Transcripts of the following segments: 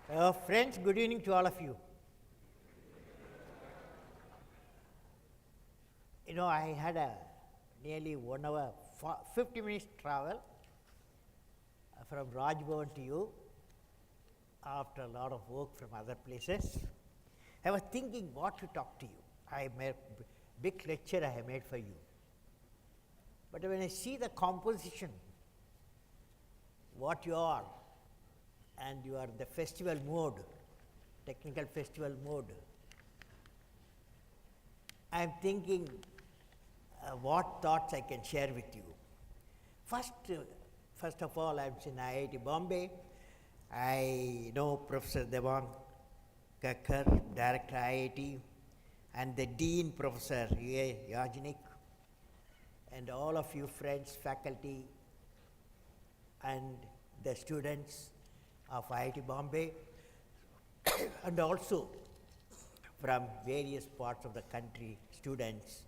Friends, good evening to all of you. I had a nearly 1 hour, 50 minutes travel from Rajbhavan to you after a lot of work from other places. I was thinking what to talk to you. I made a big lecture I have made for you. But when I see the composition, what you are, and you are the festival mode, technical festival mode, I am thinking what thoughts I can share with you. First of all, I am in IIT Bombay. I know Professor Devan Kakkar, Director IIT, and the Dean, Professor A. Yajnik, and all of you friends, faculty, and the students of IIT Bombay, and also from various parts of the country, students.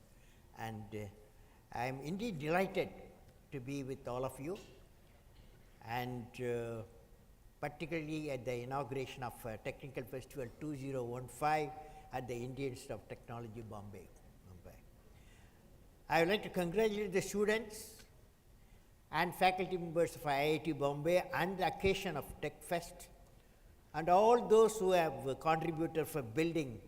And I am indeed delighted to be with all of you, and particularly at the inauguration of Technical Festival 2015 at the Indian Institute of Technology, Bombay. I would like to congratulate the students and faculty members of IIT Bombay on the occasion of Techfest, and all those who have contributed for building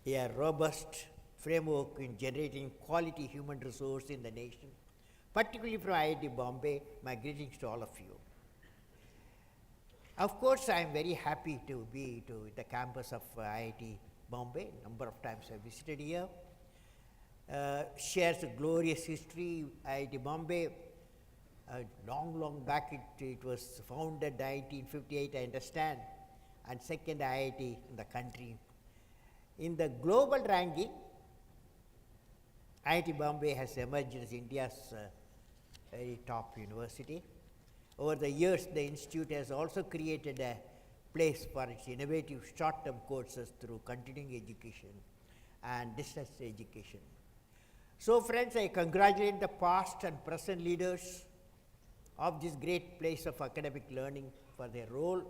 a robust framework in generating quality human resource in the nation, particularly from IIT Bombay. My greetings to all of you. Of course, I am very happy to be to the campus of IIT Bombay. Number of times I visited here. Shares a glorious history. IIT Bombay, long back it was founded 1958, I understand, and second IIT in the country. In the global ranking, IIT Bombay has emerged as India's very top university. Over the years, the institute has also created a place for its innovative short-term courses through continuing education and distance education. So friends, I congratulate the past and present leaders of this great place of academic learning for their role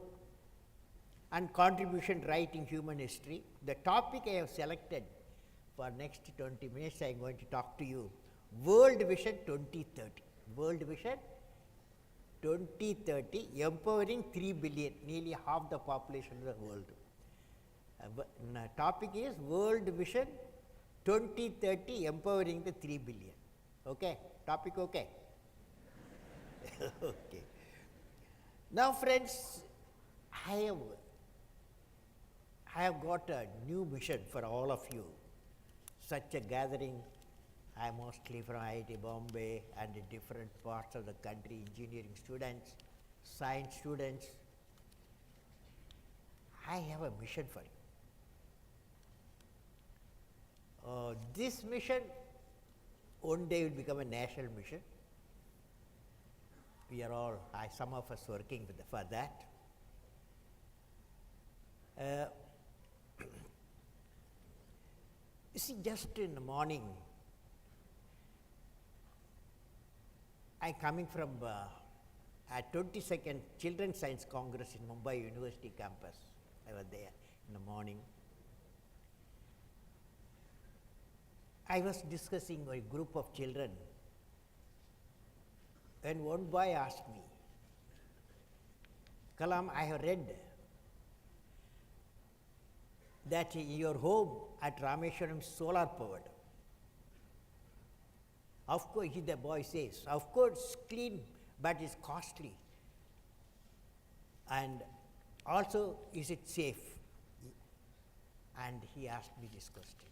and contribution right in human history. The topic I have selected for next 20 minutes, I am going to talk to you, World Vision 2030. World Vision 2030, empowering 3 billion, nearly half the population of the world. The topic is World Vision 2030, empowering the 3 billion. Okay? Topic okay? Okay. Now friends, I have got a new mission for all of you. Such a gathering, I am mostly from IIT Bombay and different parts of the country, engineering students, science students. I have a mission for you. This mission one day will become a national mission. We are all, some of us working for that. You see, just in the morning, I coming from a 22nd Children's Science Congress in Mumbai University campus. I was there in the morning. I was discussing with a group of children, and one boy asked me, Kalam, I have read that your home at Rameshwaram is solar powered. Of course, the boy says, of course, clean, but it's costly. And also, is it safe? And he asked me this question.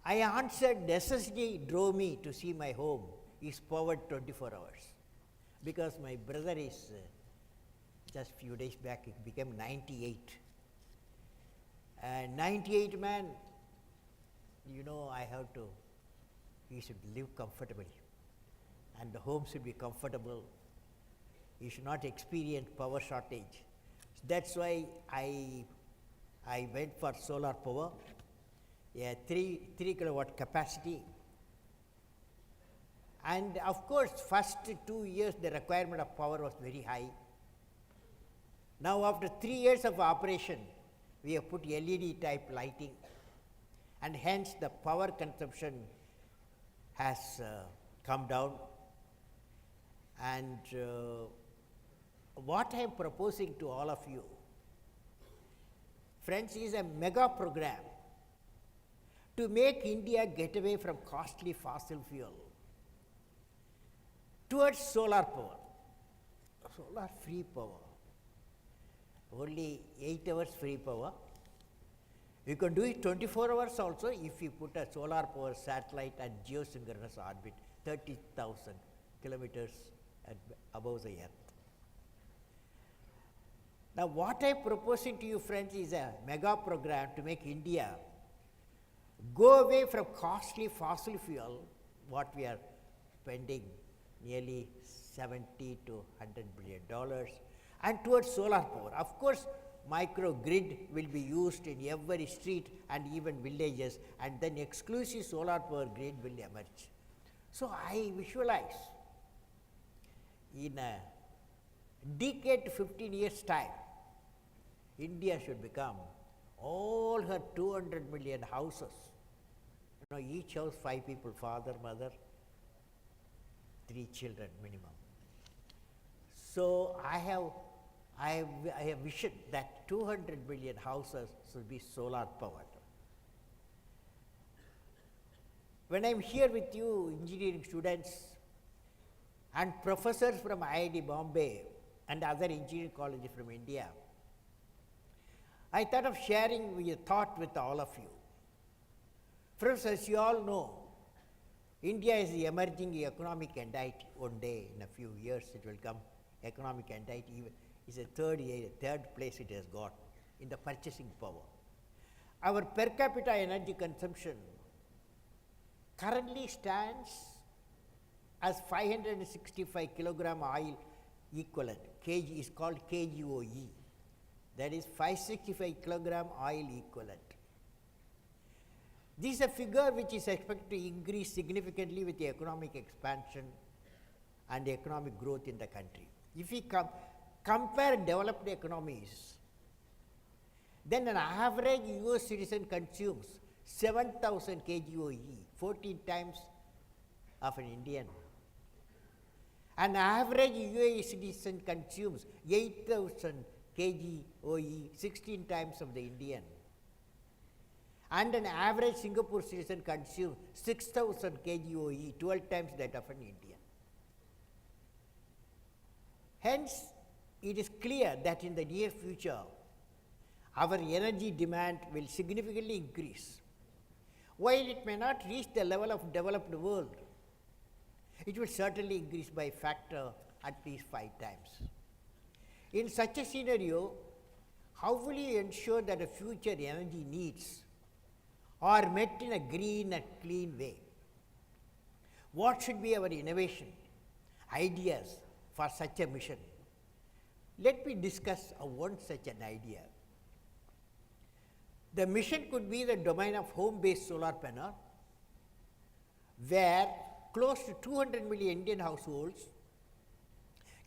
I answered, necessity drove me to see my home is powered 24 hours. Because my brother is, just few days back, he became 98. And 98 man, I have to, he should live comfortably. And the home should be comfortable. He should not experience power shortage. That's why I went for solar power, a 3 kilowatt capacity. And of course, first 2 years the requirement of power was very high. Now, after 3 years of operation, we have put LED type lighting, and hence the power consumption has come down. And what I am proposing to all of you, friends, is a mega program to make India get away from costly fossil fuel towards solar power, solar free power. Only 8 hours free power. You can do it 24 hours also if you put a solar power satellite at geosynchronous orbit, 30,000 kilometers above the earth. Now, what I am proposing to you, friends, is a mega program to make India go away from costly fossil fuel, what we are spending nearly $70 to $100 billion, and towards solar power. Of course, microgrid will be used in every street and even villages, and then exclusive solar power grid will emerge. So, I visualize in a decade to 15 years time, India should become all her 200 million houses, each house 5 people, father, mother, 3 children minimum. So, I have vision that 200 million houses should be solar powered. When I am here with you, engineering students and professors from IIT Bombay and other engineering colleges from India, I thought of sharing a thought with all of you. Friends, as you all know, India is the emerging economic entity. One day, in a few years, it will come economic entity. It's a third place it has got in the purchasing power. Our per capita energy consumption currently stands as 565 kilogram oil equivalent. Kg is called KGOE. That is 565 kilogram oil equivalent. This is a figure which is expected to increase significantly with the economic expansion and economic growth in the country. If we compare developed economies, then an average US citizen consumes 7,000 kgoe, 14 times of an Indian. An average UAE citizen consumes 8,000 kgoe, 16 times of the Indian. And an average Singapore citizen consumes 6,000 kgoe, 12 times that of an Indian. Hence, it is clear that in the near future, our energy demand will significantly increase. While it may not reach the level of developed world, it will certainly increase by a factor at least 5 times. In such a scenario, how will you ensure that the future energy needs are met in a green and clean way? What should be our innovation, ideas for such a mission? Let me discuss one such an idea. The mission could be the domain of home-based solar panel, where close to 200 million Indian households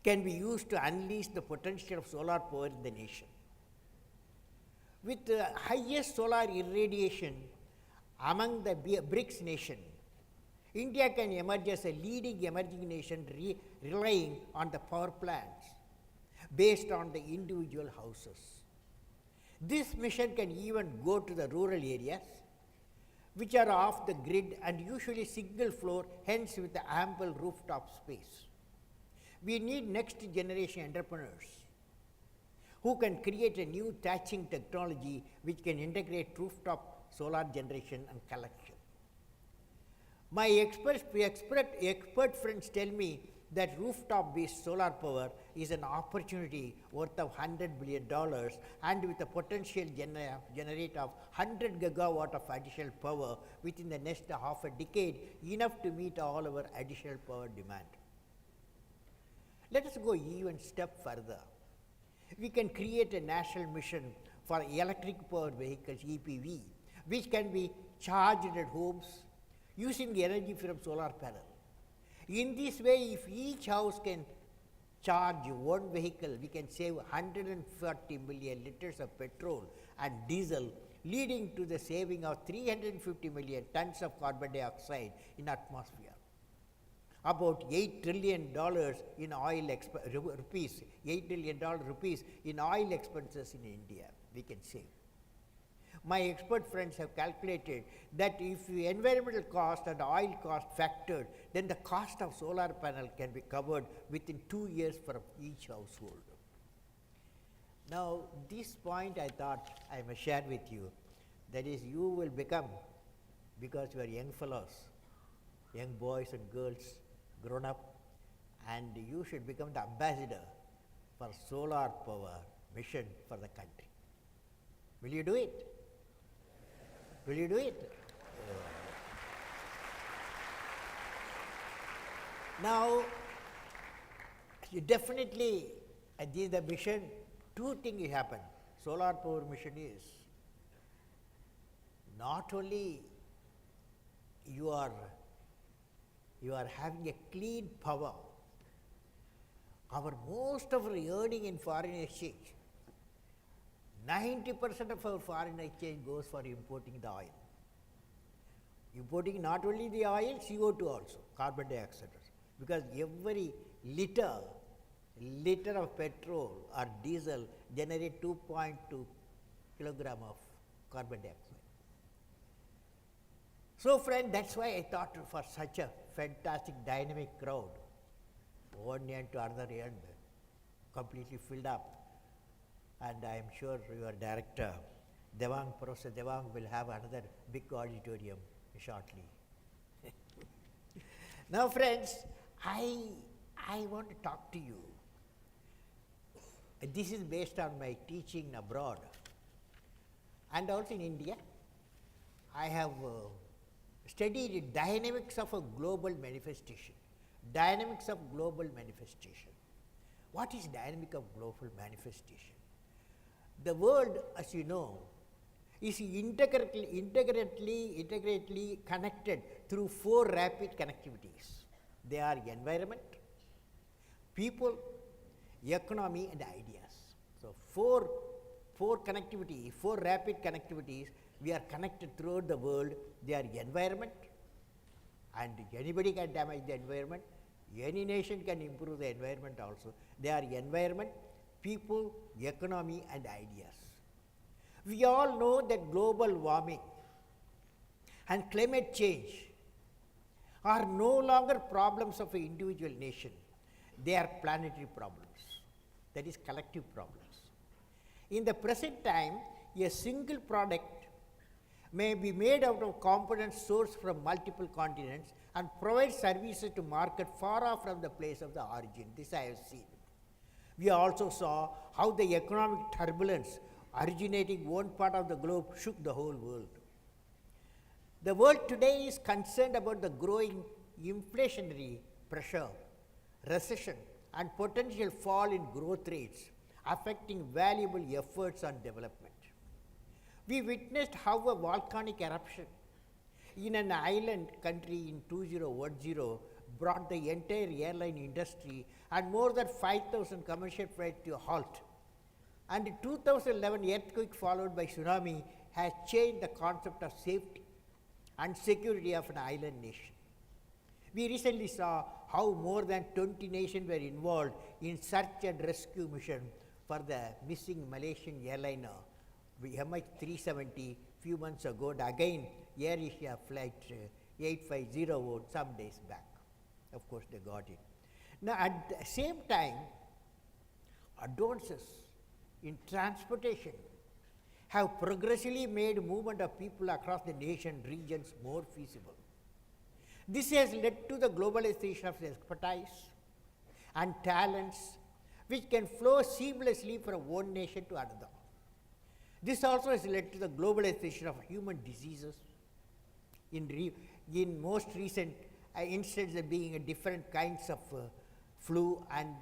can be used to unleash the potential of solar power in the nation. With the highest solar irradiation among the BRICS nation, India can emerge as a leading emerging nation relying on the power plants based on the individual houses. This mission can even go to the rural areas, which are off the grid and usually single floor, hence with the ample rooftop space. We need next generation entrepreneurs who can create a new thatching technology which can integrate rooftop solar generation and collection. My expert friends tell me that rooftop-based solar power is an opportunity worth of $100 billion and with a potential generate of 100 gigawatt of additional power within the next half a decade, enough to meet all our additional power demand. Let us go even step further. We can create a national mission for electric power vehicles, EPV, which can be charged at homes using the energy from solar panel. In this way, if each house can charge one vehicle, we can save 140 million liters of petrol and diesel, leading to the saving of 350 million tons of carbon dioxide in atmosphere. About $8 trillion in oil rupees, $8 trillion rupees in oil expenses in India, we can save. My expert friends have calculated that if the environmental cost and oil cost factored, then the cost of solar panel can be covered within 2 years for each household. Now, this point I thought I must share with you, that is, you will become, because you are young fellows, young boys and girls, grown up, and you should become the ambassador for solar power mission for the country. Will you do it? Will you do it? Now, you definitely, this is the mission, two things happen. Solar power mission is not only you are having a clean power. Most of our earning in foreign exchange, 90% of our foreign exchange goes for importing the oil. Importing not only the oil, CO2 also, carbon dioxide also. Because every liter of petrol or diesel generate 2.2 kilogram of carbon dioxide. So friend, that's why I thought for such a fantastic dynamic crowd, one end to another end, completely filled up. And I am sure your director, Devang, Professor Devang, will have another big auditorium shortly. Now friends, I want to talk to you. This is based on my teaching abroad and also in India. I have studied dynamics of a global manifestation. Dynamics of global manifestation. What is dynamic of global manifestation? The world, as you know, is integrally connected through 4 rapid connectivities. They are environment, people, economy and ideas. So, 4 rapid connectivities, we are connected throughout the world. They are environment, and anybody can damage the environment. Any nation can improve the environment also. They are environment, people, economy and ideas. We all know that global warming and climate change are no longer problems of an individual nation. They are planetary problems, that is collective problems. In the present time, a single product may be made out of components sourced from multiple continents and provide services to market far off from the place of the origin. This I have seen. We also saw how the economic turbulence originating one part of the globe shook the whole world. The world today is concerned about the growing inflationary pressure, recession and potential fall in growth rates affecting valuable efforts on development. We witnessed how a volcanic eruption in an island country in 2010 brought the entire airline industry and more than 5,000 commercial flights to a halt. And in 2011 earthquake followed by tsunami has changed the concept of safety and security of an island nation. We recently saw how more than 20 nations were involved in search and rescue mission for the missing Malaysian airliner MH370 few months ago, and again Air Asia flight 8501 some days back. Of course, they got it. Now, at the same time, advances in transportation have progressively made movement of people across the nation regions more feasible. This has led to the globalization of expertise and talents which can flow seamlessly from one nation to another. This also has led to the globalization of human diseases, in most recent instances being different kinds of flu and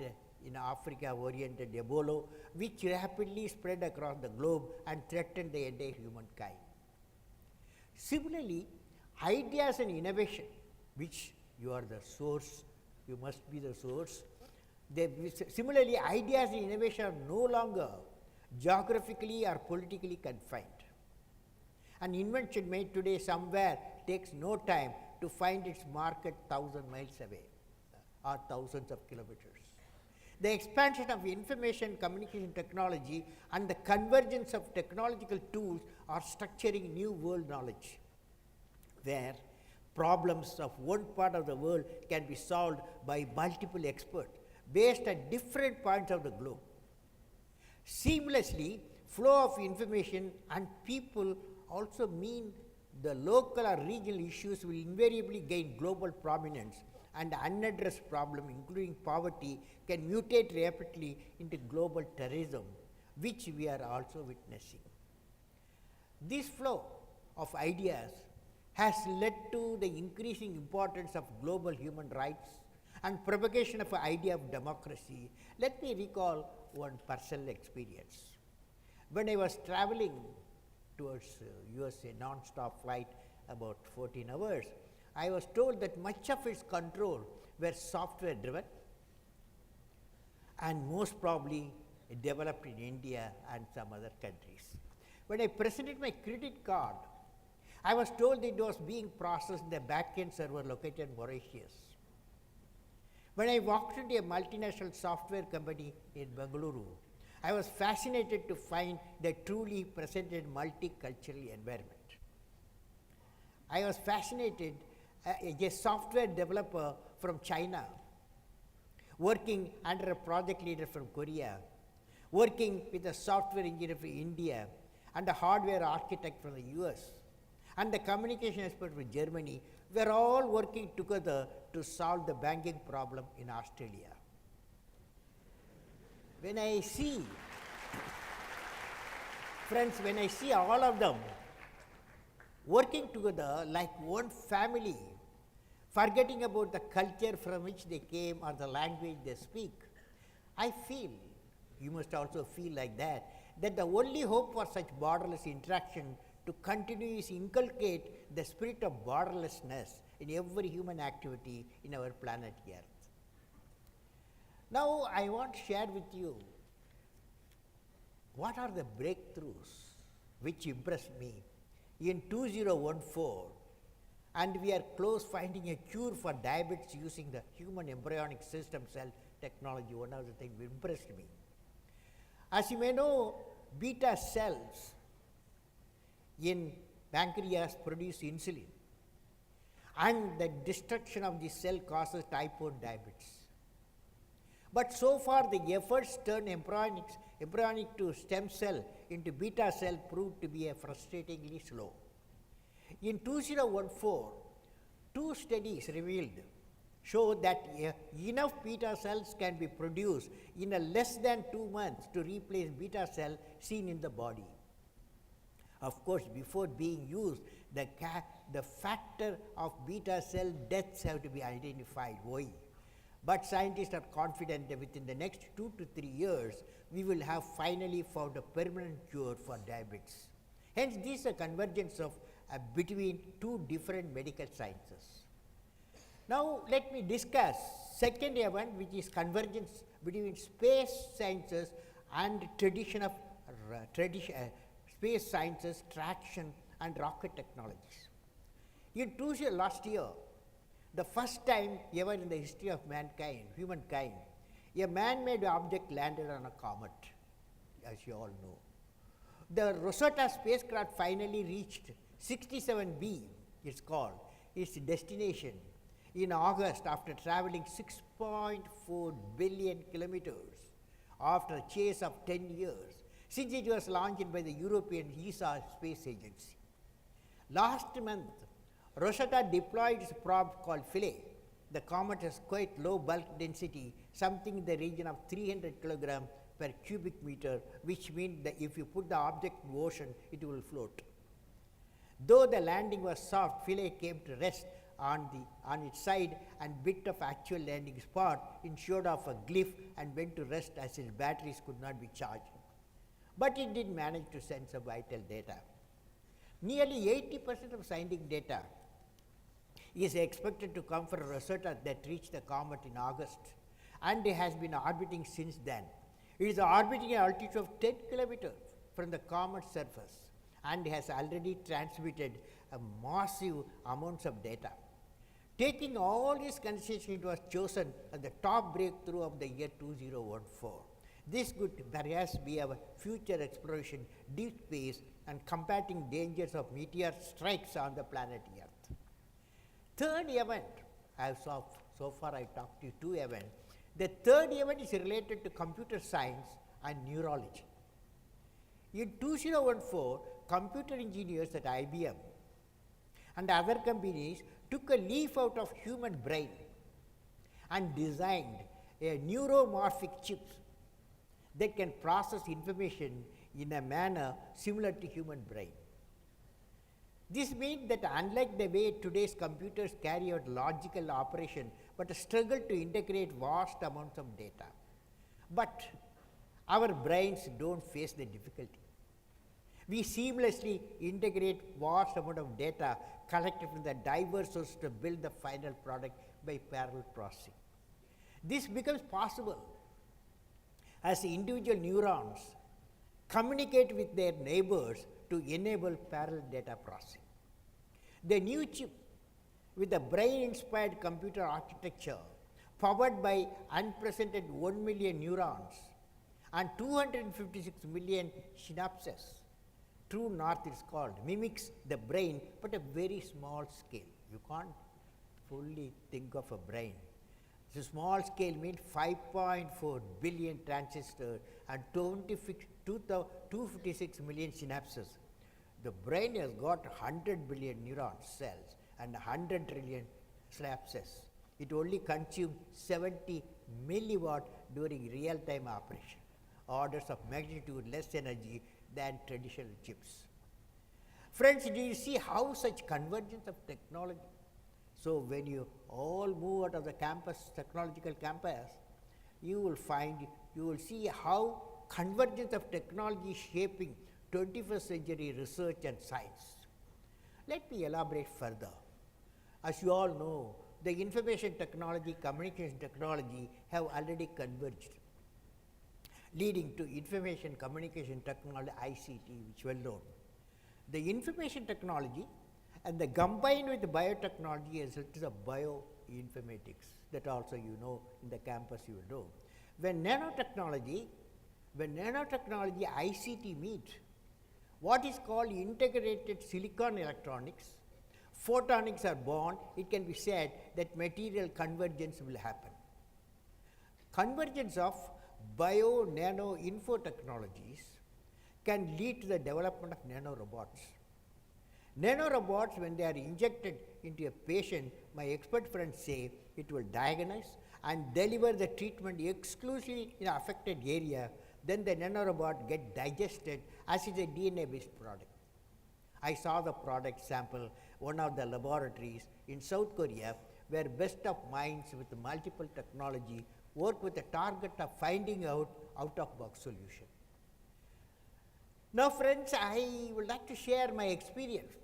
in Africa oriented Ebola, which rapidly spread across the globe and threatened the entire humankind. Similarly, ideas and innovation, which you are the source, you must be the source, Similarly, ideas in innovation are no longer geographically or politically confined. An invention made today somewhere takes no time to find its market 1,000 miles away or thousands of kilometers. The expansion of information communication technology and the convergence of technological tools are structuring new world knowledge, where problems of one part of the world can be solved by multiple experts based at different points of the globe. Seamlessly, flow of information and people also mean the local or regional issues will invariably gain global prominence, and unaddressed problems, including poverty, can mutate rapidly into global terrorism, which we are also witnessing. This flow of ideas has led to the increasing importance of global human rights and propagation of the idea of democracy. Let me recall one personal experience. When I was traveling towards USA non-stop flight about 14 hours, I was told that much of its control were software driven and most probably developed in India and some other countries. When I presented my credit card, I was told that it was being processed in the back-end server located in Mauritius. When I walked into a multinational software company in Bangalore, I was fascinated to find the truly presented multicultural environment. I was fascinated as a software developer from China, working under a project leader from Korea, working with a software engineer from India, and a hardware architect from the US, and the communication expert from Germany, were all working together to solve the banking problem in Australia. When I see, friends, when I see all of them working together like one family, forgetting about the culture from which they came or the language they speak, I feel, you must also feel like that the only hope for such borderless interaction to continue is inculcate the spirit of borderlessness in every human activity in our planet Earth. Now, I want to share with you what are the breakthroughs which impressed me in 2014, and we are close finding a cure for diabetes using the human embryonic system cell technology. One of the things that impressed me. As you may know, beta cells in pancreas produce insulin, and the destruction of this cell causes type 1 diabetes. But so far, the efforts to turn embryonic to stem cell into beta cell proved to be frustratingly slow. In 2014, two studies show that enough beta cells can be produced in less than 2 months to replace beta cell seen in the body. Of course, before being used, the factor of beta cell deaths have to be identified. Why? But scientists are confident that within the next 2 to 3 years, we will have finally found a permanent cure for diabetes. Hence, this is a convergence of between two different medical sciences. Now, let me discuss second event, which is convergence between space sciences and tradition of space sciences, traction, and rocket technologies. Last year, the first time ever in the history of humankind, a man-made object landed on a comet, as you all know. The Rosetta spacecraft finally reached 67B, it's called, its destination in August after traveling 6.4 billion kilometers after a chase of 10 years, since it was launched by the European ESA space agency. Last month, Rosetta deployed its probe called Philae. The comet has quite low bulk density, something in the region of 300 kilograms per cubic meter, which means that if you put the object in the ocean, it will float. Though the landing was soft, Philae came to rest on its side and bit of actual landing spot ensured of a glyph and went to rest as its batteries could not be charged. But it did manage to send some vital data. Nearly 80% of scientific data is expected to come from Rosetta that reached the comet in August, and it has been orbiting since then. It is orbiting at an altitude of 10 kilometers from the comet surface and has already transmitted a massive amounts of data. Taking all these considerations, it was chosen as the top breakthrough of the year 2014. This could perhaps be our future exploration, deep space, and combating dangers of meteor strikes on the planet Earth. Third event, so far I talked to you two events. The third event is related to computer science and neurology. In 2014, computer engineers at IBM and other companies took a leaf out of human brain and designed a neuromorphic chip that can process information in a manner similar to human brain. This means that unlike the way today's computers carry out logical operation, but struggle to integrate vast amounts of data, but our brains don't face the difficulty. We seamlessly integrate vast amount of data collected from the diverse sources to build the final product by parallel processing. This becomes possible as individual neurons communicate with their neighbors to enable parallel data processing. The new chip with a brain-inspired computer architecture powered by unprecedented 1 million neurons and 256 million synapses, true north is called, mimics the brain but a very small scale. You can't fully think of a brain. The small scale means 5.4 billion transistors and 256 million synapses. The brain has got 100 billion neuron cells and 100 trillion synapses. It only consumes 70 milliwatt during real-time operation, orders of magnitude less energy than traditional chips. Friends, do you see how such convergence of technology? So when you all move out of the campus, technological campus, you will see how convergence of technology is shaping 21st century research and science. Let me elaborate further. As you all know, the information technology, communication technology have already converged, leading to information communication technology, ICT, which well known. The information technology and the combined with the biotechnology as it is a bioinformatics, that also you know in the campus you will know. When nanotechnology, ICT meet, what is called integrated silicon electronics, photonics are born, it can be said that material convergence will happen. Convergence of bio, nano, info technologies can lead to the development of nanorobots. Nanorobots, when they are injected into a patient, my expert friends say it will diagnose and deliver the treatment exclusively in affected area. Then the nanorobot get digested as is a DNA-based product. I saw the product sample, one of the laboratories in South Korea, where best of minds with multiple technology work with the target of finding out out-of-box solution. Now friends, I would like to share my experience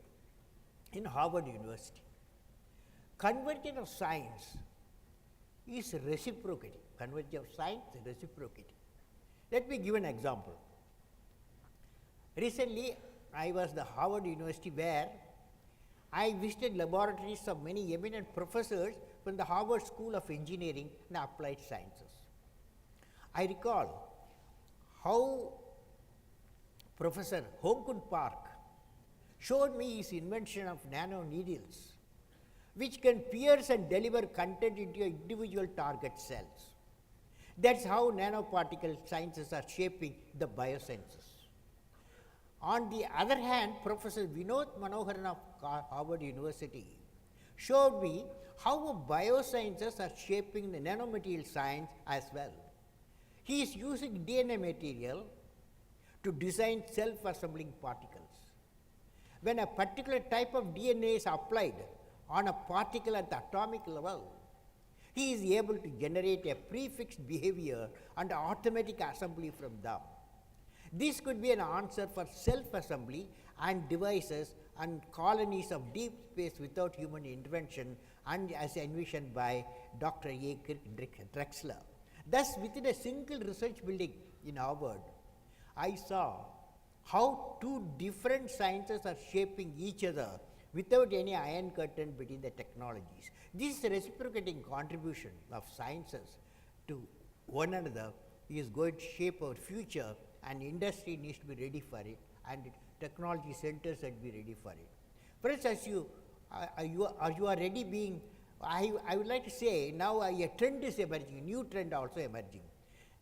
in Harvard University. Convergence of science is reciprocating. Convergence of science is reciprocating. Let me give an example. Recently, I was at Harvard University where I visited laboratories of many eminent professors from the Harvard School of Engineering and Applied Sciences. I recall how Professor Hong-Kun Park showed me his invention of nano needles, which can pierce and deliver content into your individual target cells. That's how nanoparticle sciences are shaping the biosciences. On the other hand, Professor Vinod Manoharan of Harvard University showed me how biosciences are shaping the nanomaterial science as well. He is using DNA material to design self-assembling particles. When a particular type of DNA is applied on a particle at the atomic level, he is able to generate a prefixed behavior and automatic assembly from them. This could be an answer for self-assembly and devices and colonies of deep space without human intervention, and as envisioned by Dr. A. Drexler. Thus, within a single research building in Harvard, I saw how two different sciences are shaping each other without any iron curtain between the technologies. This reciprocating contribution of sciences to one another is going to shape our future, and industry needs to be ready for it, and technology centers should be ready for it. Friends, as you are ready being, I would like to say now a trend is emerging, new trend also emerging.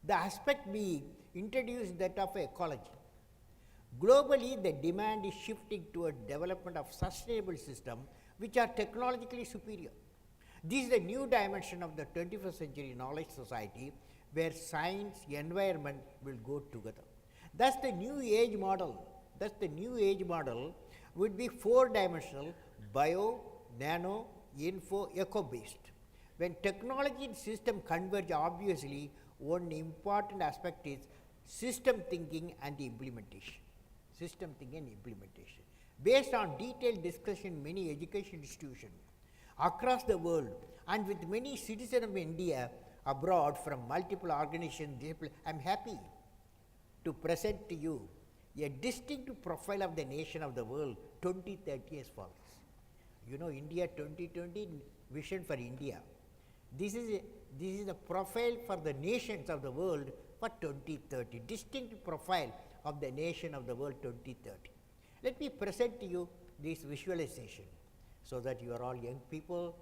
The aspect being introduced that of ecology. Globally, the demand is shifting toward development of sustainable systems which are technologically superior. This is the new dimension of the 21st century knowledge society, where science, environment will go together. Thus, the new age model would be four-dimensional: bio, nano, info, eco-based. When technology and system converge, obviously, one important aspect is system thinking and implementation. Based on detailed discussion in many education institutions across the world, and with many citizens of India abroad from multiple organizations, I am happy to present to you a distinct profile of the nation of the world 2030 as follows. You know, India 2020 vision for India. This is the profile for the nations of the world for 2030, distinct profile of the nation of the world 2030. Let me present to you this visualization so that you are all young people,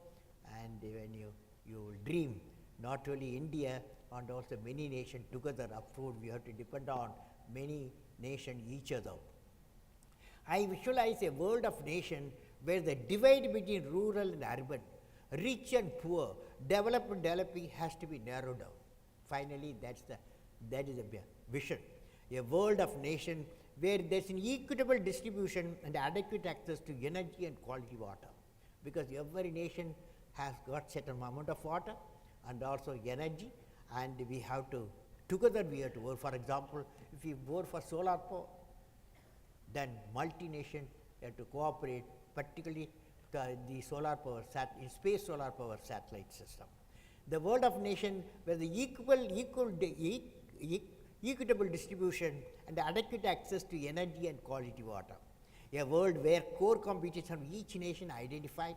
and when you will dream not only India and also many nations together. Upward we have to depend on many nations each other. I visualize a world of nations where the divide between rural and urban, rich and poor, developed and developing has to be narrowed down. Finally, that is the vision. A world of nations where there is an equitable distribution and adequate access to energy and quality water, because every nation has got certain amount of water and also energy, and we have to together we have to work. For example, if we work for solar power, then multi-nation have to cooperate, particularly the solar power in space solar power satellite system. The world of nation where the equitable distribution and adequate access to energy and quality water. A world where core competencies of each nation identified,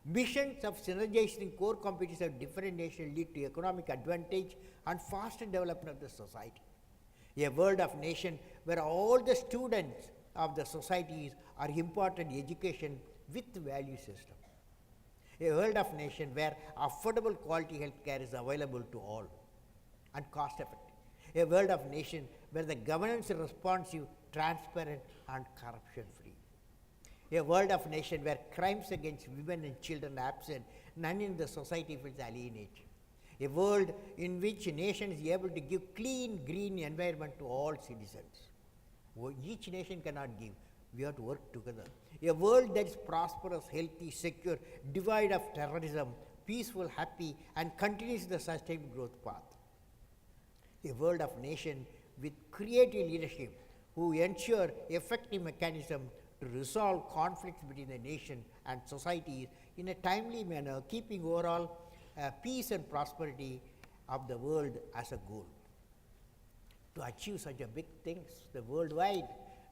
missions of synergizing core competencies of different nations lead to economic advantage and faster development of the society. A world of nation where all the students of the societies are imparted education with value system. A world of nation where affordable quality health care is available to all and cost effective. A world of nation where the governance is responsive, transparent and corruption free. A world of nation where crimes against women and children are absent, none in the society feels alienated. A world in which a nation is able to give clean, green environment to all citizens. Each nation cannot give, we have to work together. A world that is prosperous, healthy, secure, devoid of terrorism, peaceful, happy and continues the sustained growth path. A world of nation with creative leadership who ensure effective mechanism to resolve conflicts between the nation and societies in a timely manner, keeping overall peace and prosperity of the world as a goal. To achieve such a big things, the worldwide,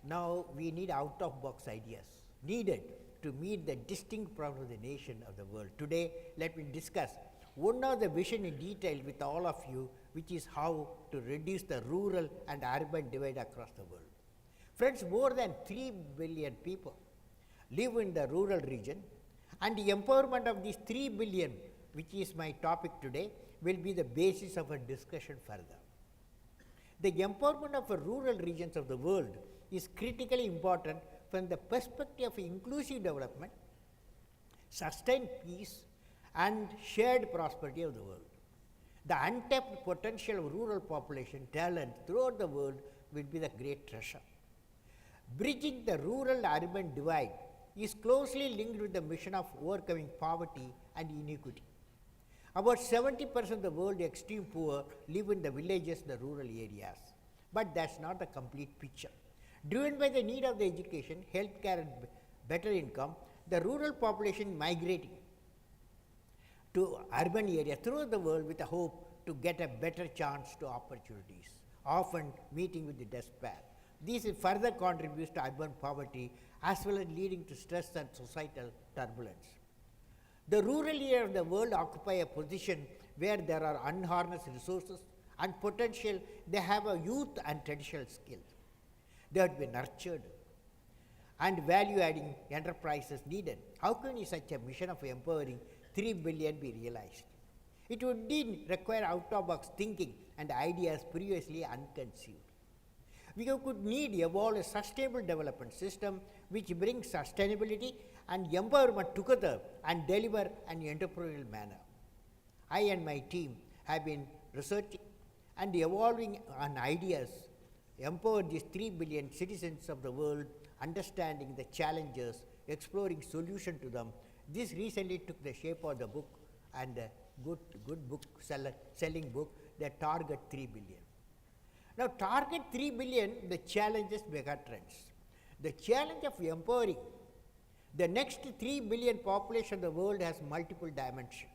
now we need out-of-box ideas needed to meet the distinct problems of the nation of the world. Today, let me discuss one of the vision in detail with all of you, which is how to reduce the rural and urban divide across the world. Friends, more than 3 billion people live in the rural region, and the empowerment of these 3 billion, which is my topic today, will be the basis of a discussion further. The empowerment of the rural regions of the world is critically important from the perspective of inclusive development, sustained peace and shared prosperity of the world. The untapped potential of rural population talent throughout the world will be the great treasure. Bridging the rural-urban divide is closely linked with the mission of overcoming poverty and inequity. About 70% of the world extreme poor live in the villages, the rural areas, but that's not the complete picture. Driven by the need of the education, healthcare and better income, the rural population migrating to urban areas throughout the world with a hope to get a better chance to opportunities, often meeting with the despair. This further contributes to urban poverty as well as leading to stress and societal turbulence. The rural areas of the world occupy a position where there are unharnessed resources and potential. They have a youth and traditional skills. They have to be nurtured and value-adding enterprises needed. How can such a mission of empowering 3 billion be realized? It would indeed require out-of-box thinking and ideas previously unconceived. We could need evolve a sustainable development system which brings sustainability and empowerment together and deliver an entrepreneurial manner. I and my team have been researching and evolving on ideas, empower these 3 billion citizens of the world, understanding the challenges, exploring solutions to them. This recently took the shape of the book and a good book, selling book, that Target 3 billion. Now, Target 3 billion, the challenge is megatrends. The challenge of empowering the next 3 billion population of the world has multiple dimensions.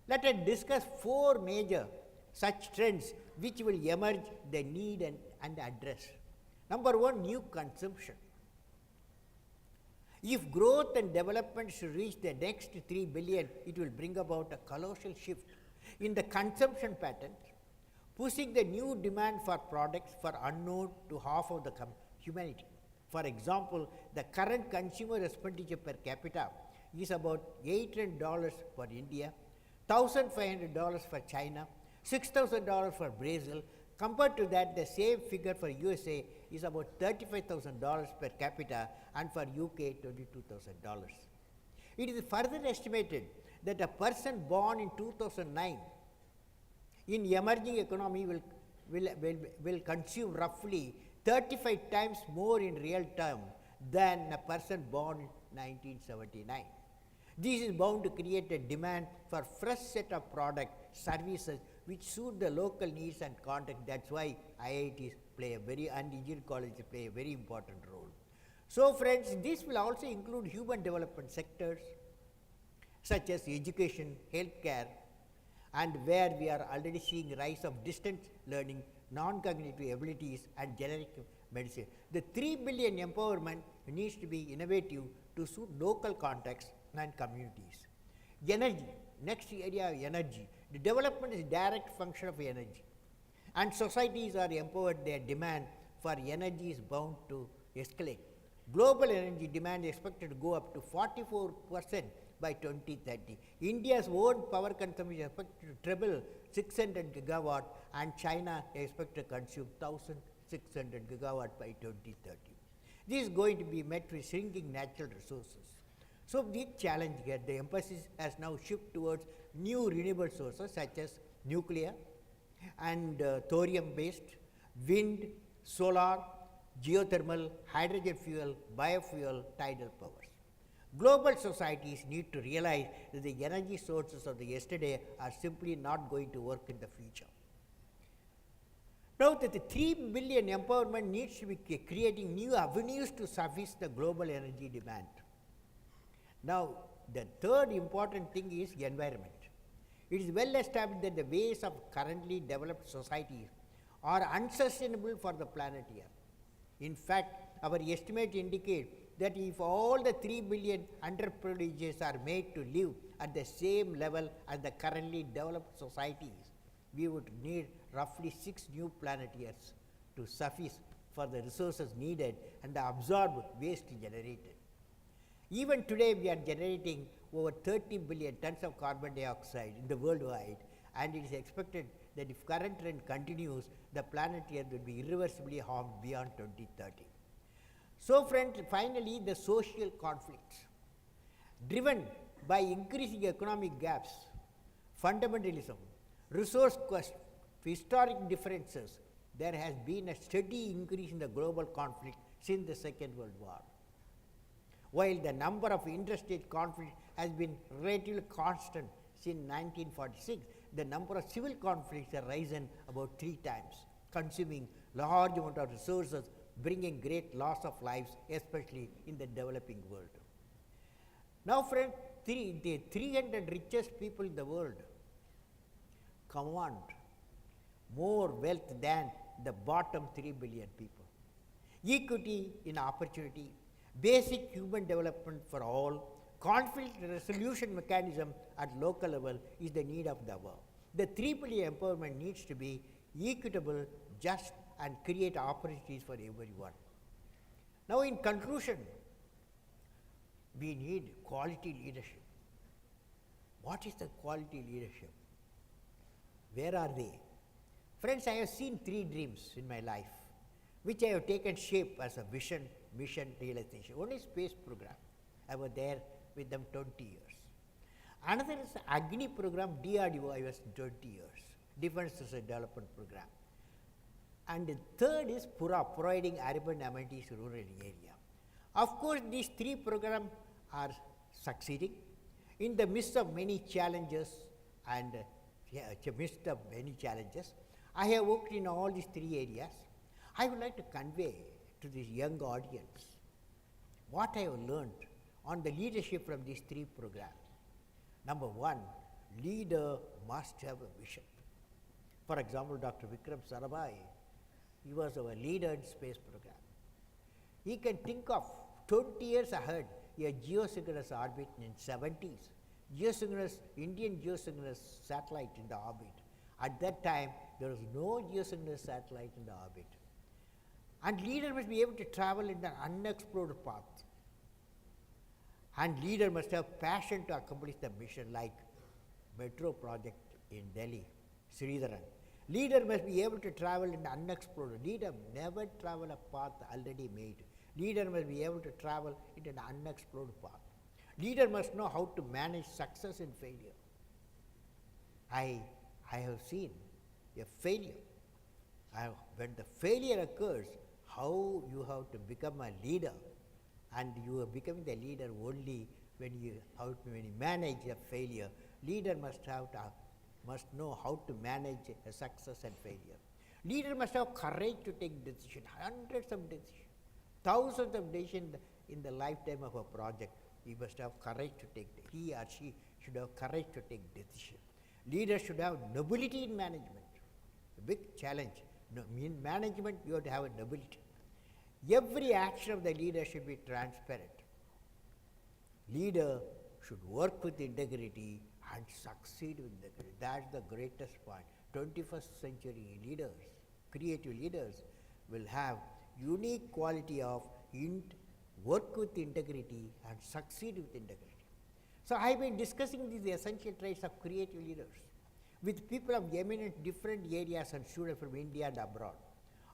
Let us discuss 4 major such trends which will emerge, the need and address. Number 1, new consumption. If growth and development should reach the next 3 billion, it will bring about a colossal shift in the consumption patterns, pushing the new demand for products for unknown to half of the humanity. For example, the current consumer expenditure per capita is about $800 for India, $1,500 for China, $6,000 for Brazil. Compared to that, the same figure for USA is about $35,000 per capita, and for UK $22,000. It is further estimated that a person born in 2009 in emerging economy will consume roughly 35 times more in real term than a person born in 1979. This is bound to create a demand for fresh set of product, services which suit the local needs and context. That's why IITs play a very, and engineering colleges play a very important role. So friends, this will also include human development sectors such as education, healthcare, and where we are already seeing rise of distance learning, non-cognitive abilities and generic medicine. The 3 billion empowerment needs to be innovative to suit local contexts and communities. Energy, next area of energy. The development is direct function of energy, and societies are empowered. Their demand for energy is bound to escalate. Global energy demand is expected to go up to 44% by 2030. India's own power consumption is expected to treble 600 gigawatt, and China is expected to consume 1,600 gigawatt by 2030. This is going to be met with shrinking natural resources. So, big challenge here, the emphasis has now shifted towards new renewable sources such as nuclear and thorium based, wind, solar, geothermal, hydrogen fuel, biofuel, tidal powers. Global societies need to realize that the energy sources of the yesterday are simply not going to work in the future. Now that the 3 billion empowerment needs to be creating new avenues to service the global energy demand. Now, the third important thing is environment. It is well established that the ways of currently developed societies are unsustainable for the planet Earth. In fact, our estimates indicate that if all the 3 billion underprivileged are made to live at the same level as the currently developed societies, we would need roughly 6 new planet Earths to suffice for the resources needed and the absorbed waste generated. Even today, we are generating over 30 billion tons of carbon dioxide in the worldwide, and it is expected that if current trend continues, the planet Earth will be irreversibly harmed beyond 2030. So friends, finally the social conflicts driven by increasing economic gaps, fundamentalism, resource quest, historic differences, there has been a steady increase in the global conflict since the Second World War. While the number of interstate conflicts has been relatively constant since 1946, the number of civil conflicts have risen about 3 times, consuming large amount of resources, bringing great loss of lives, especially in the developing world. Now friends, the 300 richest people in the world command more wealth than the bottom 3 billion people. Equity in opportunity, basic human development for all, conflict resolution mechanism at local level is the need of the hour. The 3 billion empowerment needs to be equitable, just, and create opportunities for everyone. Now, in conclusion, we need quality leadership. What is the quality leadership? Where are they? Friends, I have seen 3 dreams in my life, which I have taken shape as a vision, mission, realization. One is space program. I was there with them 20 years. Another is Agni program, DRDO, I was 20 years, Defense Research Development Program. And the third is PURA, providing urban amenities rural area. Of course, these 3 programs are succeeding in the midst of many challenges and I have worked in all these 3 areas. I would like to convey to this young audience what I have learned on the leadership from these 3 programs. Number 1, leader must have a vision. For example, Dr. Vikram Sarabhai, he was our leader in space program. He can think of 20 years ahead a geosynchronous orbit in 70s, Indian geosynchronous satellite in the orbit. At that time, there was no geosynchronous satellite in the orbit. And leader must be able to travel in an unexplored path. And leader must have passion to accomplish the mission, like metro project in Delhi, Sridharan. Leader must be able to travel in unexplored. Leader never travel a path already made. Leader must be able to travel in an unexplored path. Leader must know how to manage success and failure. I have seen a failure. When the failure occurs, how you have to become a leader, and you are becoming the leader only when you manage a failure. Leader must know how to manage a success and failure. Leader must have courage to take decisions, hundreds of decisions, thousands of decisions in the lifetime of a project. He must have courage to take, he or she should have courage to take decisions. Leader should have nobility in management. A big challenge. In management, you have to have a nobility. Every action of the leader should be transparent. Leader should work with integrity and succeed with integrity. That's the greatest point. 21st century leaders, creative leaders, will have unique quality of work with integrity and succeed with integrity. So, I have been discussing these essential traits of creative leaders with people of eminent different areas and students from India and abroad.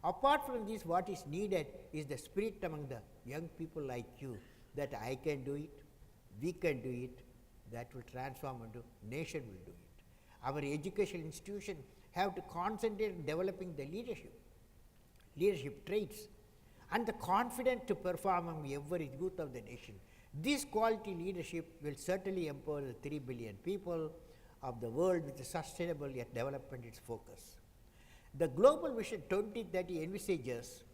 Apart from this, what is needed is the spirit among the young people like you, that I can do it, we can do it, that will transform into nation will do it. Our educational institutions have to concentrate on developing the leadership traits and the confidence to perform among every youth of the nation. This quality leadership will certainly empower the 3 billion people of the world with sustainable yet development its focus. The Global Vision 2030 envisages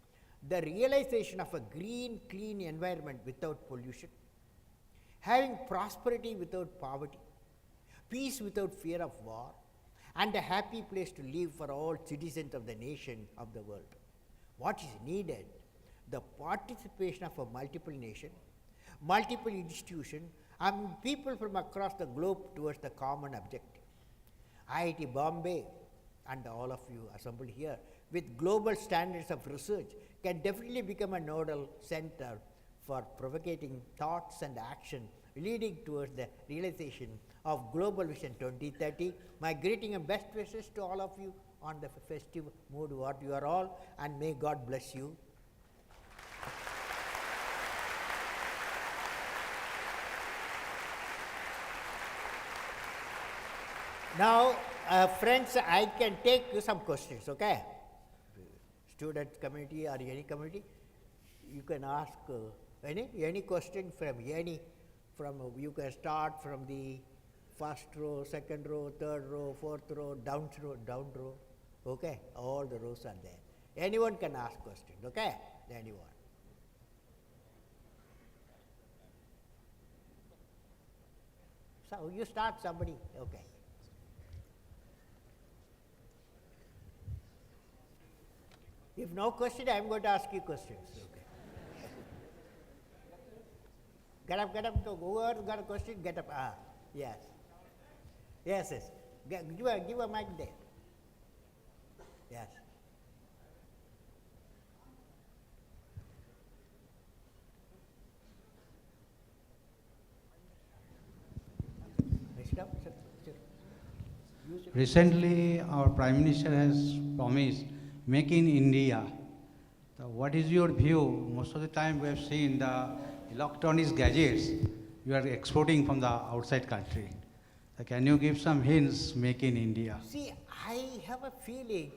the realization of a green, clean environment without pollution, having prosperity without poverty, peace without fear of war, and a happy place to live for all citizens of the nation of the world. What is needed? The participation of a multiple nation, multiple institutions, and people from across the globe towards the common objective. IIT Bombay and all of you assembled here with global standards of research can definitely become a nodal center for propagating thoughts and action leading towards the realization of Global Vision 2030. My greeting and best wishes to all of you on the festive mood what you are all, and may God bless you. Now, friends, I can take some questions, okay? Student community or any community, you can ask any question from you can start from the first row, second row, third row, fourth row, down row, okay? All the rows are there. Anyone can ask questions, okay? Anyone. So you start somebody, okay. If no question, I am going to ask you questions. Okay. Get up. Whoever got a question, get up. Ah, yes. Yes. Give a mic there. Yes. Recently, our Prime Minister has promised Make in India. So what is your view? Most of the time we have seen the electronics gadgets you are exporting from the outside country. So can you give some hints, Make in India? See, I have a feeling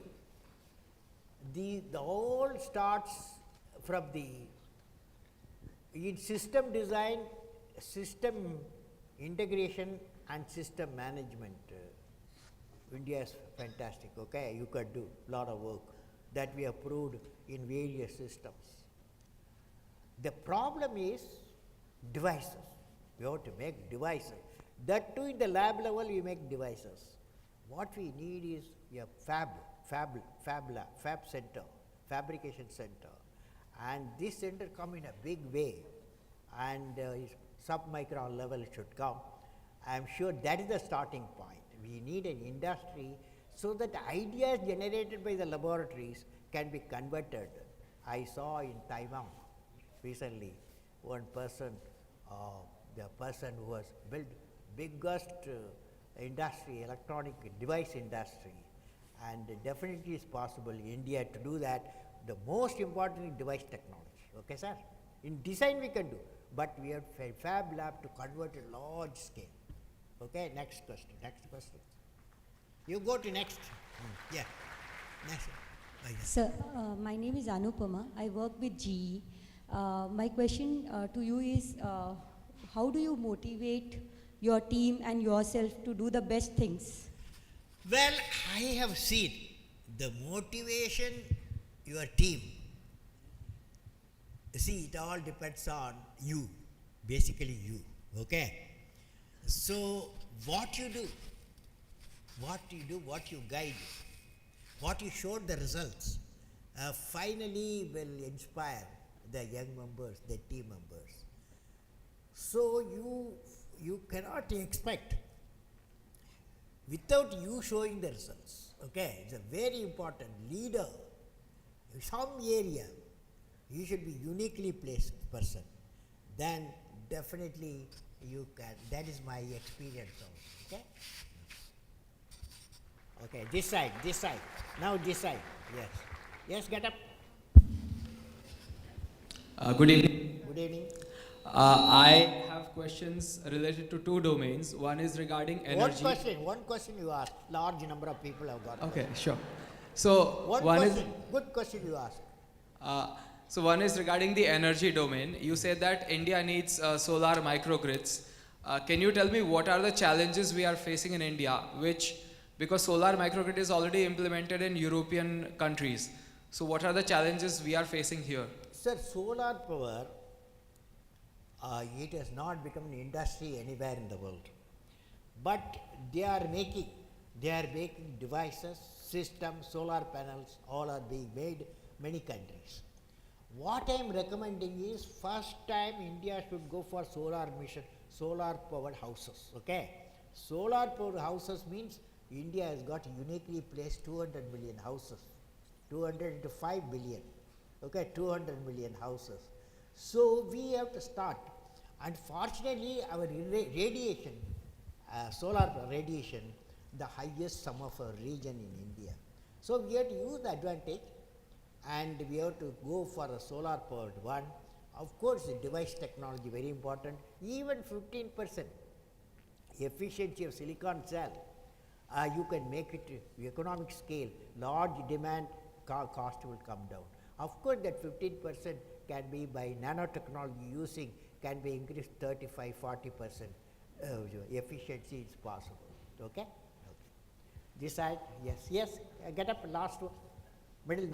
the whole starts from in system design, system integration and system management. India is fantastic, okay? You could do a lot of work that we have proved in various systems. The problem is devices. We have to make devices. That too in the lab level we make devices. What we need is a fab center, fabrication center. And this center come in a big way and sub-micron level should come. I am sure that is the starting point. We need an industry so that ideas generated by the laboratories can be converted. I saw in Taiwan recently one person, the person who has built biggest industry, electronic device industry, and definitely is possible in India to do that. The most important is device technology, okay sir? In design we can do, but we have fab lab to convert a large scale. Okay, next question. You go to next. Yeah, next. Sir, my name is Anupama. I work with GE. My question to you is, how do you motivate your team and yourself to do the best things? Well, I have seen the motivation, your team. See, it all depends on you, basically you, okay? So, what you do, what you guide, what you show the results, finally will inspire the young members, the team members. So, you cannot expect without you showing the results, okay? It's a very important leader. In some area, you should be uniquely placed person. Then definitely you can, that is my experience also, okay? Okay, this side, now this side, yes. Yes, get up. Good evening. Good evening. I have questions related to two domains. One is regarding energy. One question you ask. Large number of people have got. Okay, sure. So one question, good question you ask. So one is regarding the energy domain. You said that India needs solar microgrids. Can you tell me what are the challenges we are facing in India, because solar microgrid is already implemented in European countries. So what are the challenges we are facing here? Sir, solar power, it has not become an industry anywhere in the world. But they are making devices, systems, solar panels, all are being made many countries. What I am recommending is first time India should go for solar mission, solar powered houses, okay? Solar powered houses means India has got uniquely placed 200 million houses, 200 into 5 billion, okay, 200 million houses. So we have to start, and fortunately our radiation, solar radiation, the highest sum of our region in India. So we have to use the advantage and we have to go for a solar powered one. Of course, the device technology very important, even 15% efficiency of silicon cell, you can make it economic scale, large demand, cost will come down. Of course, that 15% can be by nanotechnology using, can be increased 35-40%, efficiency is possible, okay? This side, yes, get up, last one, middle,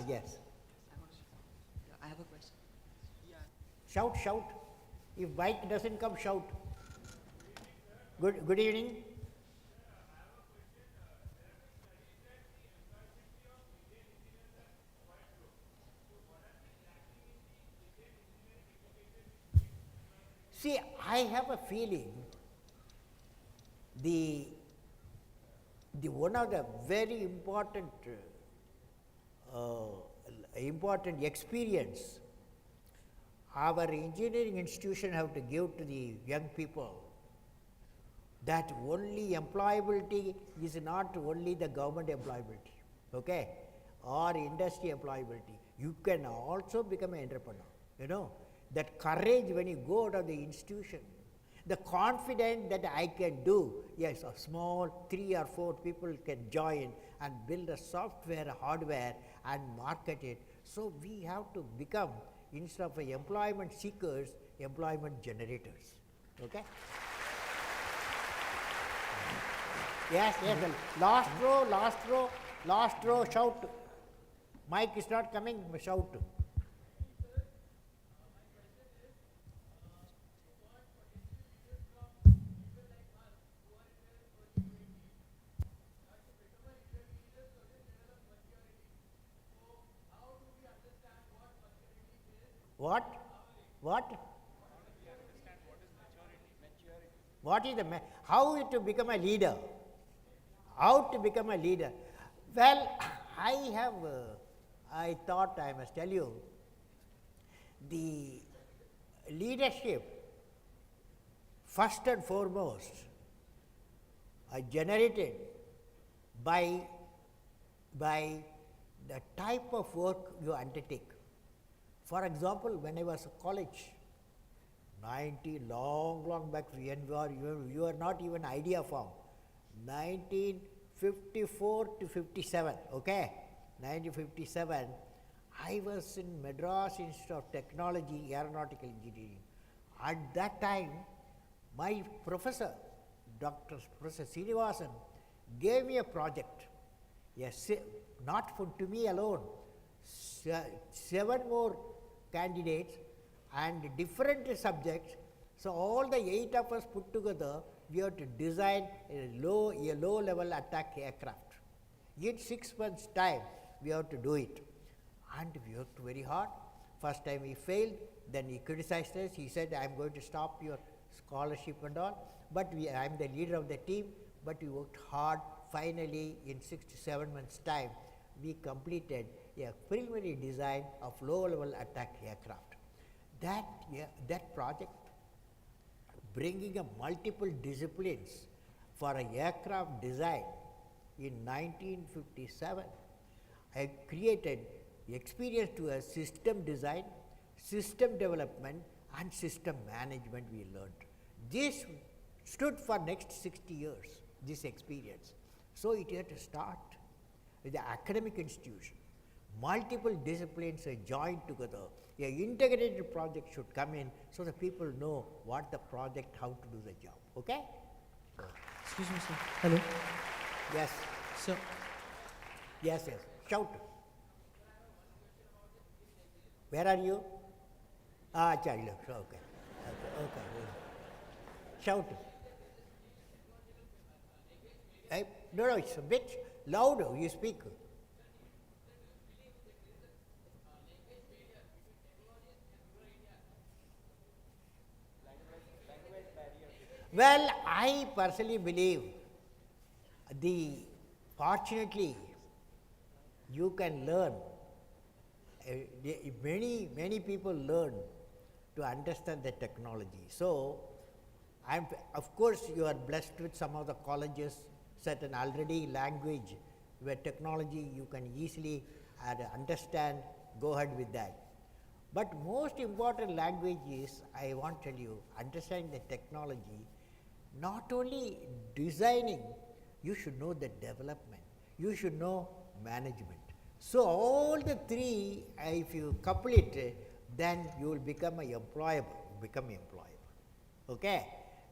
yes. I have a question. Shout, if bike doesn't come, shout. Good evening. See, I have a feeling the one of the very important experience our engineering institution have to give to the young people, that only employability is not only the government employability, okay, or industry employability. You can also become an entrepreneur, you know. That courage when you go out of the institution, the confidence that I can do, yes, a small 3 or 4 people can join and build a software, hardware and market it. So we have to become, instead of employment seekers, employment generators, okay. Yes, yes, the last row, shout. Mic is not coming, shout. What? What is the how to become a leader? How to become a leader? Well, I thought I must tell you, the leadership, first and foremost, generated by the type of work you undertake. For example, when I was in college, long back, you are not even idea form, 1954 to 57, okay, 1957, I was in Madras Institute of Technology, Aeronautical Engineering. At that time, my professor, Professor Srinivasan, gave me a project, yes, not to me alone, 7 more candidates and different subjects. So all the 8 of us put together, we have to design a low level attack aircraft. In 6 months' time, we have to do it, and we worked very hard. First time he failed, then he criticized us. He said, "I am going to stop your scholarship and all." But I am the leader of the team. But we worked hard. Finally, in 6 to 7 months' time, we completed a preliminary design of low-level attack aircraft. That project, bringing a multiple disciplines for an aircraft design in 1957, I created experience to a system design, system development and system management we learned. This stood for next 60 years, this experience. So it had to start with the academic institution. Multiple disciplines are joined together. An integrated project should come in so that people know what the project, how to do the job. Okay? Excuse me, sir. Hello. Yes. Sir. Yes. Shout. Where are you? Child. Okay. Shout. No, it's a bit louder. You speak. Well, I personally believe fortunately you can learn, many people learn to understand the technology. So, of course, you are blessed with some of the colleges, certain already language where technology you can easily understand, go ahead with that. But most important language is, I want to tell you, understanding the technology, not only designing, you should know the development, you should know management. So all the three, if you couple it, then you will become employable. Okay?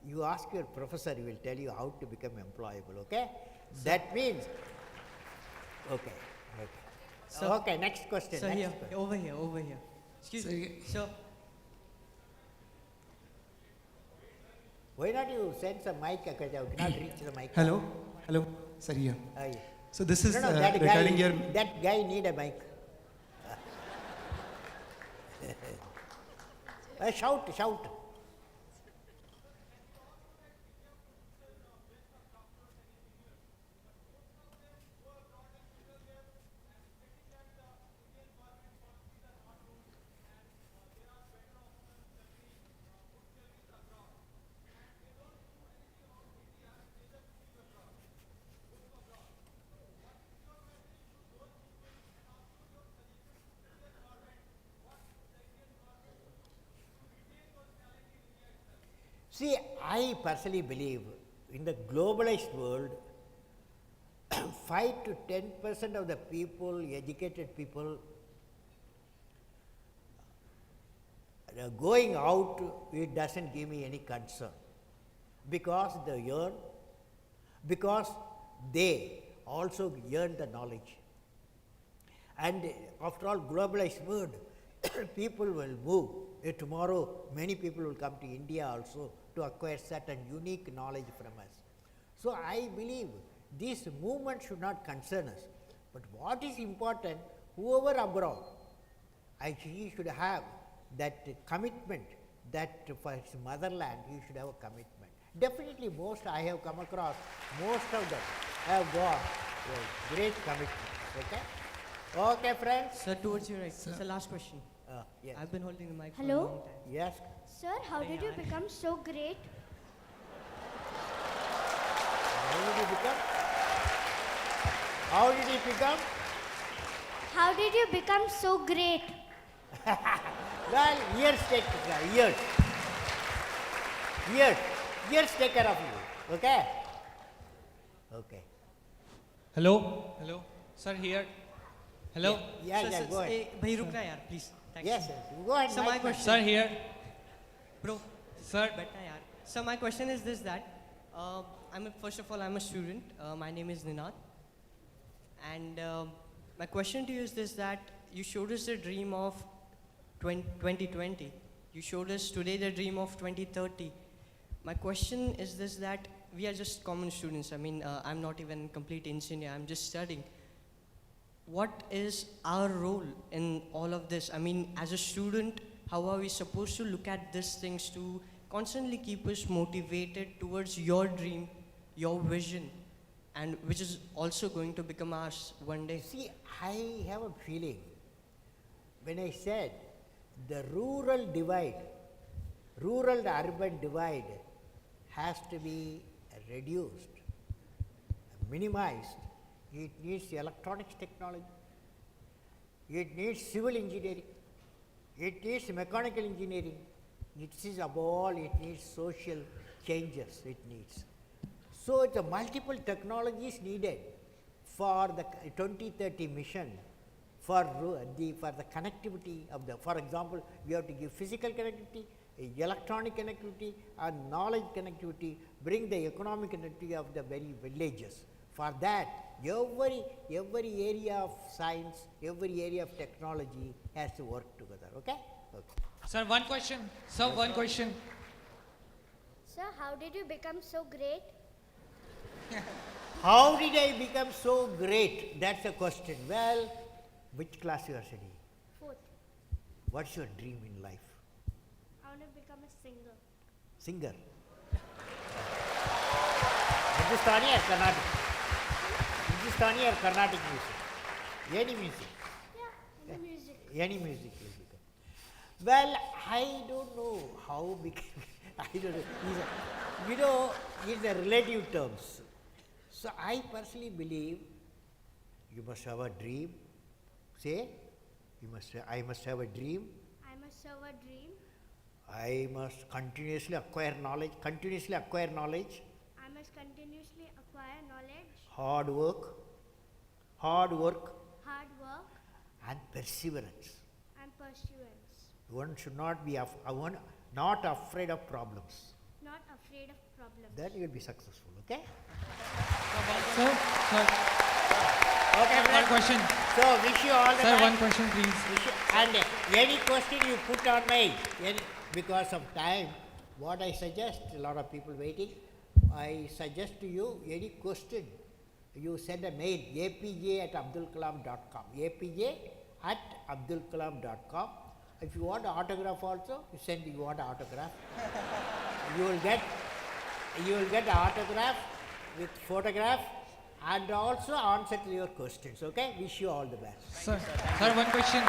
You ask your professor, he will tell you how to become employable. Okay? So that means, okay. So, okay, next question. So next here, question. over here. Excuse me. So, Why not you send some mic? Because I cannot reach the mic. Hello, hello, sir here. Yeah. So this is No, that regarding guy, your. that guy need a mic. Shout, shout. See, I personally believe in the globalized world, 5 to 10% of the people, educated people, going out, it doesn't give me any concern, because they earn, because they also earn the knowledge. And after all, globalized world, people will move. Tomorrow, many people will come to India also to acquire certain unique knowledge from us. So, I believe this movement should not concern us. But what is important, whoever abroad, he should have that commitment, that for his motherland, he should have a commitment. Definitely, most I have come across, most of them have got a great commitment. Okay? Okay, friends? Sir, towards your right. It's the last question. Yes. I've been holding the mic for a Hello? long time. Yes. Sir, how did you become so great? How did he become? How did he become? How did you become so great? Well, years take years take care of you. Okay? Okay. Hello, hello, sir here. Hello, Yeah, Sir, yeah, sir, go ahead. hey, bhai, ruk na yaar, please. Thanks. Yes, yes, go ahead. So my Mike. question, sir here. bro, Sir, beta yaar. So my question is this: that first of all, I'm a student. My name is Ninad, and my question to you is this: that you showed us the dream of 2020. You showed us today the dream of 2030. My question is this: that we are just common students. I mean, I'm not even complete engineer. I'm just studying. What is our role in all of this? I mean, as a student, how are we supposed to look at these things to constantly keep us motivated towards your dream, your vision, and which is also going to become ours one day? See, I have a feeling when I said the rural divide, rural to urban divide has to be reduced, minimized. It needs electronics technology, it needs civil engineering, it needs mechanical engineering, it is above all, it needs social changes, it needs. So, the multiple technologies needed for the 2030 mission, for the connectivity of the, for example, we have to give physical connectivity, electronic connectivity and knowledge connectivity, bring the economic connectivity of the very villages. For that, every area of science, every area of technology has to work together. Okay? Okay. sir, one question. Sir, one question. Sir, how did you become so great? How did I become so great? That's the question. Well, which class you are studying? Fourth, What's your dream in life? I want to become a singer. Singer. Hindustani or Carnatic? Hindustani or Carnatic music? Any music? Yeah, in the music. Any music will become. Well, I don't know how big. I don't know. You know, it's a relative terms. So I personally believe you must have a dream. Say, I must have a dream. I must have a dream. I must continuously acquire knowledge. Continuously acquire knowledge. I must continuously acquire knowledge, Hard work, hard work, and perseverance. and pursuance. One should not be not afraid of problems. Not afraid of problems. Then you will be successful. Okay? Sir, sir, Okay, one friends. question. So wish you all the Sir, best. one question, please. And any question you put on mail, because of time, what I suggest, a lot of people waiting, I suggest to you any question, you send a mail, apj@abdulkalam.com, apj@abdulkalam.com. If you want an autograph also, you send you want an autograph. you will get an autograph with photograph and also answer to your questions. Okay? Wish you all the best. Sir, one question.